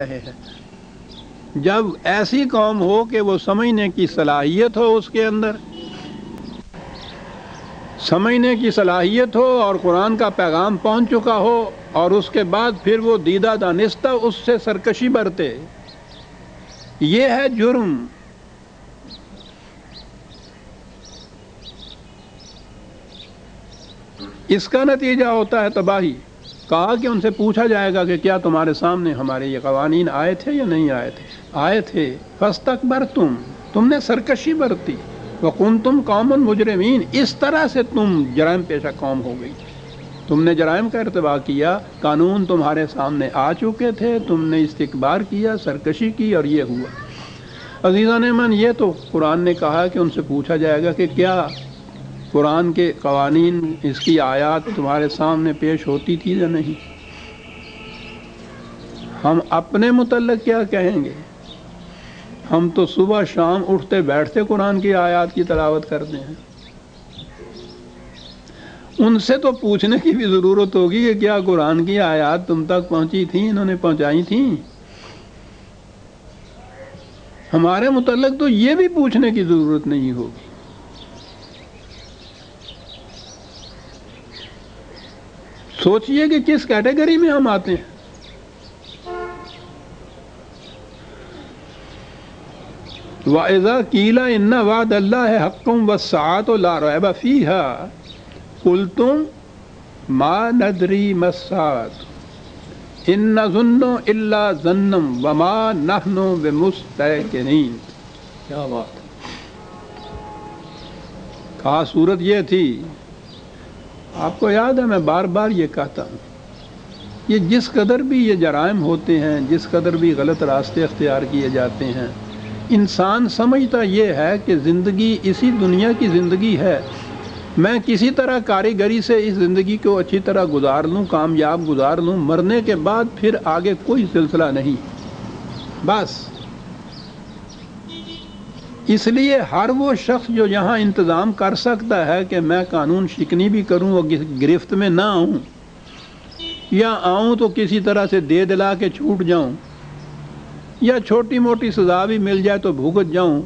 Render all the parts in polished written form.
رہے ہیں۔ جب ایسی قوم ہو کہ وہ سمجھنے کی صلاحیت ہو، اس کے اندر سمجھنے کی صلاحیت ہو اور قرآن کا پیغام پہنچ چکا ہو، اور اس کے بعد پھر وہ دیدہ دانستہ اس سے سرکشی برتے، یہ ہے جرم۔ اس کا نتیجہ ہوتا ہے تباہی۔ کہا کہ ان سے پوچھا جائے گا کہ کیا تمہارے سامنے ہمارے یہ قوانین آئے تھے یا نہیں آئے تھے؟ آئے تھے۔ فاستکبرتم، تم نے سرکشی برتی، وکنتم قوما مجرمین، اس طرح سے تم جرائم پیشہ قوم ہو گئی، تم نے جرائم کا ارتکاب کیا، قانون تمہارے سامنے آ چکے تھے، تم نے استکبار کیا، سرکشی کی، اور یہ ہوا۔ عزیزان من، یہ تو قرآن نے کہا کہ ان سے پوچھا جائے گا کہ کیا قرآن کے قوانین، اس کی آیات تمہارے سامنے پیش ہوتی تھی یا نہیں؟ ہم اپنے متعلق کیا کہیں گے؟ ہم تو صبح شام اٹھتے بیٹھتے قرآن کی آیات کی تلاوت کرتے ہیں۔ ان سے تو پوچھنے کی بھی ضرورت ہوگی کہ کیا قرآن کی آیات تم تک پہنچی تھیں، انہوں نے پہنچائی تھیں؟ ہمارے متعلق تو یہ بھی پوچھنے کی ضرورت نہیں ہوگی۔ سوچئے کہ کس کیٹیگری میں ہم آتے ہیں۔ وَإِذَا قِيلَ إِنَّ وَعْدَ اللَّهِ حَقٌّ وَالسَّاعَةُ لَا رَيْبَ فِيهَا قُلْتُمْ مَا نَدْرِي مَا السَّاعَةُ إِن نَّظُنُّ إِلَّا ظَنًّا وَمَا نَحْنُ بِمُسْتَيْقِنِينَ۔ کیا بات! کہا صورت یہ تھی، آپ کو یاد ہے میں بار بار یہ کہتا ہوں، یہ جس قدر بھی یہ جرائم ہوتے ہیں، جس قدر بھی غلط راستے اختیار کیے جاتے ہیں، انسان سمجھتا یہ ہے کہ زندگی اسی دنیا کی زندگی ہے، میں کسی طرح کاریگری سے اس زندگی کو اچھی طرح گزار لوں، کامیاب گزار لوں، مرنے کے بعد پھر آگے کوئی سلسلہ نہیں، بس۔ اس لیے ہر وہ شخص جو یہاں انتظام کر سکتا ہے کہ میں قانون شکنی بھی کروں اور گرفت میں نہ آؤں، یا آؤں تو کسی طرح سے دے دلا کے چھوٹ جاؤں، یا چھوٹی موٹی سزا بھی مل جائے تو بھگت جاؤں،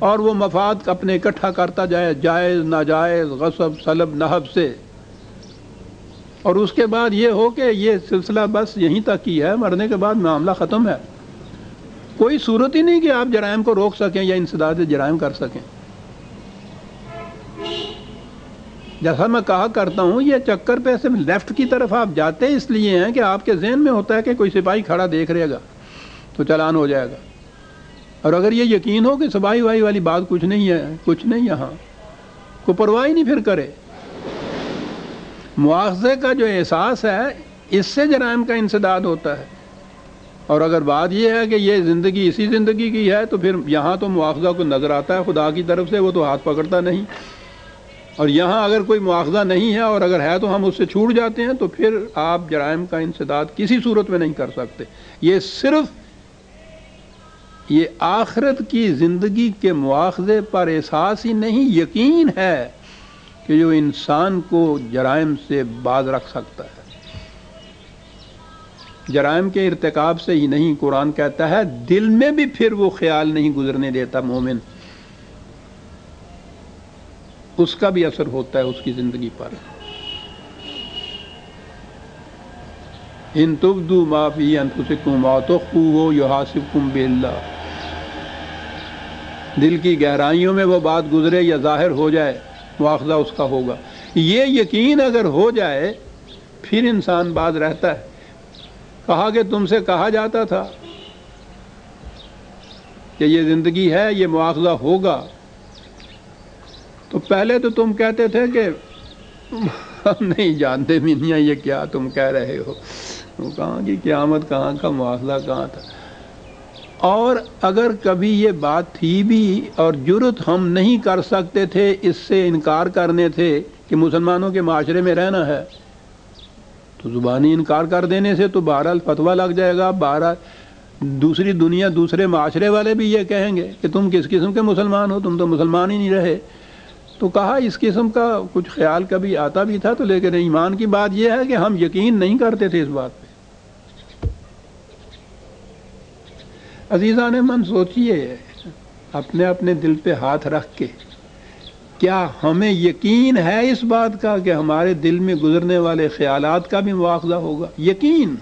اور وہ مفاد اپنے اکٹھا کرتا جائے، جائز ناجائز، غصب سلب نہب سے، اور اس کے بعد یہ ہو کہ یہ سلسلہ بس یہیں تک ہی ہے، مرنے کے بعد معاملہ ختم ہے، کوئی صورت ہی نہیں کہ آپ جرائم کو روک سکیں یا انسداد جرائم کر سکیں۔ جیسا میں کہا کرتا ہوں، یہ چکر پہ سے لیفٹ کی طرف آپ جاتے اس لیے ہیں کہ آپ کے ذہن میں ہوتا ہے کہ کوئی سپاہی کھڑا دیکھ رہے گا تو چلان ہو جائے گا، اور اگر یہ یقین ہو کہ سپاہی والی بات کچھ نہیں ہے، کچھ نہیں، یہاں کوئی پرواہ نہیں پھر کرے۔ مواخذے کا جو احساس ہے، اس سے جرائم کا انسداد ہوتا ہے، اور اگر بات یہ ہے کہ یہ زندگی اسی زندگی کی ہے تو پھر یہاں تو مواخذہ کو نظر آتا ہے خدا کی طرف سے، وہ تو ہاتھ پکڑتا نہیں، اور یہاں اگر کوئی مواخذہ نہیں ہے اور اگر ہے تو ہم اس سے چھوٹ جاتے ہیں، تو پھر آپ جرائم کا انسداد کسی صورت میں نہیں کر سکتے۔ یہ صرف یہ آخرت کی زندگی کے مواخذے پر احساس ہی نہیں، یقین ہے کہ جو انسان کو جرائم سے باز رکھ سکتا ہے، جرائم کے ارتکاب سے ہی نہیں، قرآن کہتا ہے دل میں بھی پھر وہ خیال نہیں گزرنے دیتا مومن، اس کا بھی اثر ہوتا ہے اس کی زندگی پر۔ ان تبدوا ما فی انفسکم او تخفوہ یحاسبکم باللہ، دل کی گہرائیوں میں وہ بات گزرے یا ظاہر ہو جائے، مواخذہ اس کا ہوگا۔ یہ یقین اگر ہو جائے پھر انسان باز رہتا ہے۔ کہا کہ تم سے کہا جاتا تھا کہ یہ زندگی ہے، یہ مواخذہ ہوگا، تو پہلے تو تم کہتے تھے کہ ہم نہیں جانتے میاں یہ کیا تم کہہ رہے ہو، وہ کہاں کی قیامت، کہاں کا مواخذہ، کہاں تھا۔ اور اگر کبھی یہ بات تھی بھی اور جرت ہم نہیں کر سکتے تھے اس سے انکار کرنے تھے کہ مسلمانوں کے معاشرے میں رہنا ہے، تو زبانی انکار کر دینے سے تو بہرحال فتویٰ لگ جائے گا، بہرحال دوسری دنیا، دوسرے معاشرے والے بھی یہ کہیں گے کہ تم کس قسم کے مسلمان ہو، تم تو مسلمان ہی نہیں رہے۔ تو کہا اس قسم کا کچھ خیال کبھی آتا بھی تھا، تو لیکن ایمان کی بات یہ ہے کہ ہم یقین نہیں کرتے تھے اس بات پہ۔ عزیزان من سوچئے اپنے اپنے دل پہ ہاتھ رکھ کے، کیا ہمیں یقین ہے اس بات کا کہ ہمارے دل میں گزرنے والے خیالات کا بھی مواخذہ ہوگا؟ یقین.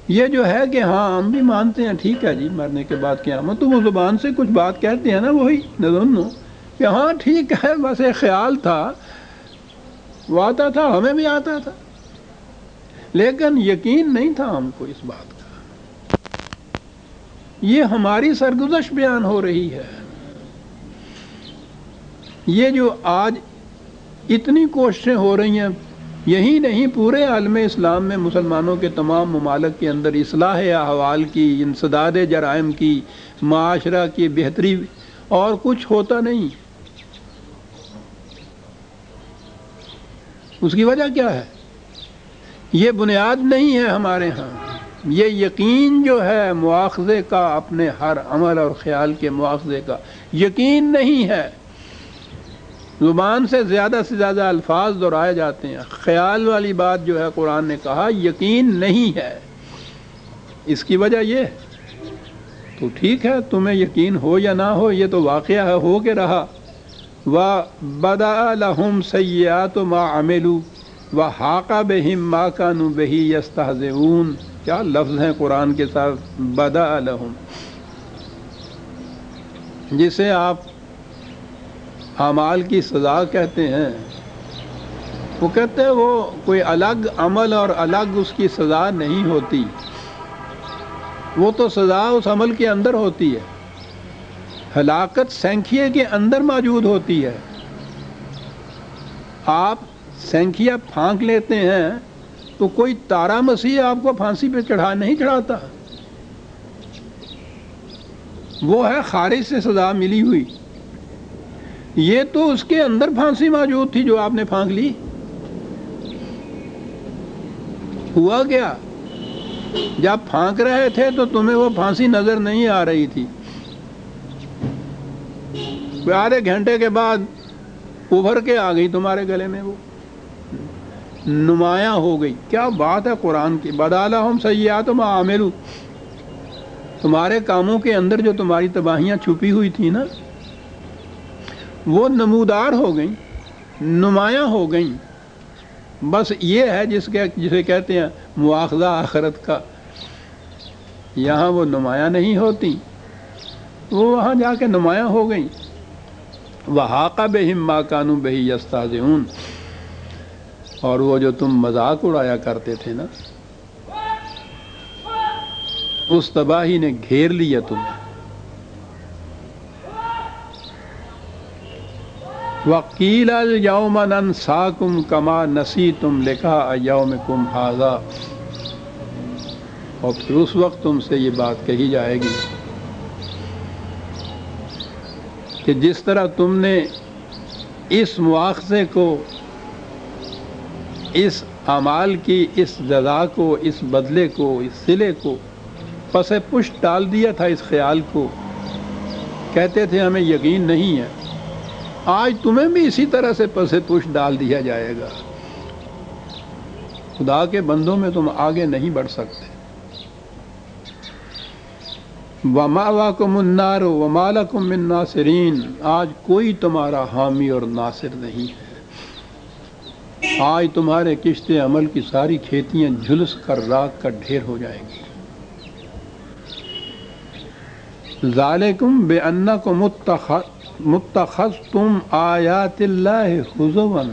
یہ جو ہے کہ ہاں ہم بھی مانتے ہیں ٹھیک ہے جی مرنے کے بعد قیامت، تو وہ زبان سے کچھ بات کہتے ہیں نا، وہی نظنو کہ ہاں ٹھیک ہے بس ایک خیال تھا، وہ آتا تھا، ہمیں بھی آتا تھا، لیکن یقین نہیں تھا ہم کو اس بات کا. یہ ہماری سرگزشت بیان ہو رہی ہے. یہ جو آج اتنی کوششیں ہو رہی ہیں، یہی نہیں پورے عالم اسلام میں مسلمانوں کے تمام ممالک کے اندر اصلاح احوال کی، انسداد جرائم کی، معاشرہ کی بہتری، اور کچھ ہوتا نہیں. اس کی وجہ کیا ہے؟ یہ بنیاد نہیں ہے ہمارے ہاں. یہ یقین جو ہے مواخذے کا، اپنے ہر عمل اور خیال کے مواخذے کا یقین نہیں ہے. زبان سے زیادہ الفاظ دہرائے جاتے ہیں، خیال والی بات جو ہے قرآن نے کہا یقین نہیں ہے. اس کی وجہ یہ تو ٹھیک ہے تمہیں یقین ہو یا نہ ہو، یہ تو واقعہ ہے، ہو کے رہا. وَبَدَأَ لَهُمْ سَيِّئَاتُ مَا عَمِلُوا وَحَاقَ بِهِم مَّا كَانُوا بِهِ يَسْتَهْزِئُونَ. کیا لفظ ہیں قرآن کے ساتھ، بَدَأَ لَهُمْ، جسے آپ اعمال کی سزا کہتے ہیں. وہ کہتے ہیں وہ کوئی الگ عمل اور الگ اس کی سزا نہیں ہوتی، وہ تو سزا اس عمل کے اندر ہوتی ہے. ہلاکت سینکھیے کے اندر موجود ہوتی ہے. آپ سینکھیا پھانک لیتے ہیں تو کوئی تارا مسیح آپ کو پھانسی پہ نہیں چڑھاتا، وہ ہے خارج سے سزا ملی ہوئی. یہ تو اس کے اندر پھانسی موجود تھی جو آپ نے پھانک لی. ہوا کیا؟ جب پھانک رہے تھے تو تمہیں وہ پھانسی نظر نہیں آ رہی تھی، آدھے گھنٹے کے بعد ابھر کے آ گئی تمہارے گلے میں، وہ نمایاں ہو گئی. کیا بات ہے قرآن کی. بَدَأَ لَهُمْ سَيِّئَاتُ مَا عَمِلُوا، تمہارے کاموں کے اندر جو تمہاری تباہیاں چھپی ہوئی تھی نا، وہ نمودار ہو گئیں، نمایاں ہو گئیں. بس یہ ہے جسے کہتے ہیں مواخذہ آخرت کا. یہاں وہ نمایاں نہیں ہوتی، وہ وہاں جا کے نمایاں ہو گئیں. وَحَاقَ بِهِم مَّا كَانُوا بِهِ يَسْتَهْزِئُونَ. اور وہ جو تم مذاق اڑایا کرتے تھے نا، اس تباہی نے گھیر لیا تمہیں. وَقِيلَ الْيَوْمَ نَنسَاكُمْ كَمَا نَسِيتُمْ لِقَاءَ يَوْمِكُمْ هَٰذَا. اور پھر اس وقت تم سے یہ بات کہی جائے گی کہ جس طرح تم نے اس مواخذے کو، اس اعمال کی اس جزا کو، اس بدلے کو، اس صلے کو پس پشت ڈال دیا تھا، اس خیال کو کہتے تھے ہمیں یقین نہیں ہے، آج تمہیں بھی اسی طرح سے پس پشت ڈال دیا جائے گا. خدا کے بندوں میں تم آگے نہیں بڑھ سکتے. وَمَأْوَاكُمُ النَّارُ وَمَا لَكُم مِّن نَّاصِرِينَ. آج کوئی تمہارا حامی اور ناصر نہیں ہے. آج تمہارے کشتے عمل کی ساری کھیتیاں جھلس کر راکھ کا ڈھیر ہو جائیں گی. ذَلِكُمْ بِأَنَّكُمْ مُتَّخَذْتُمْ آیَاتِ اللَّهِ هُزُوًا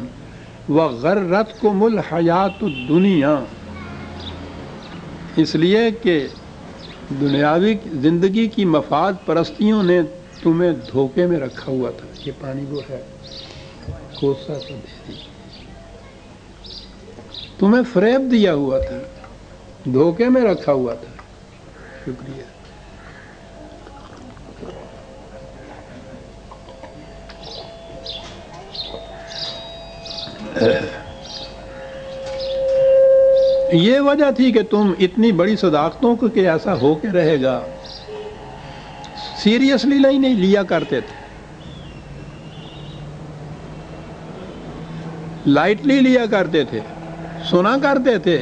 وَغَرَّتْكُمُ الْحَیَاةُ الدُّنْیَا. اس لیے کہ دنیاوی زندگی کی مفاد پرستیوں نے تمہیں دھوکے میں رکھا ہوا تھا. یہ پانی وہ ہے، کوسا سا دے دی، تمہیں فریب دیا ہوا تھا، دھوکے میں رکھا ہوا تھا. شکریہ. یہ وجہ تھی کہ تم اتنی بڑی صداقتوں کو کہ ایسا ہو کے رہے گا سیریسلی نہیں لیا کرتے تھے، لائٹلی لیا کرتے تھے، سنا کرتے تھے.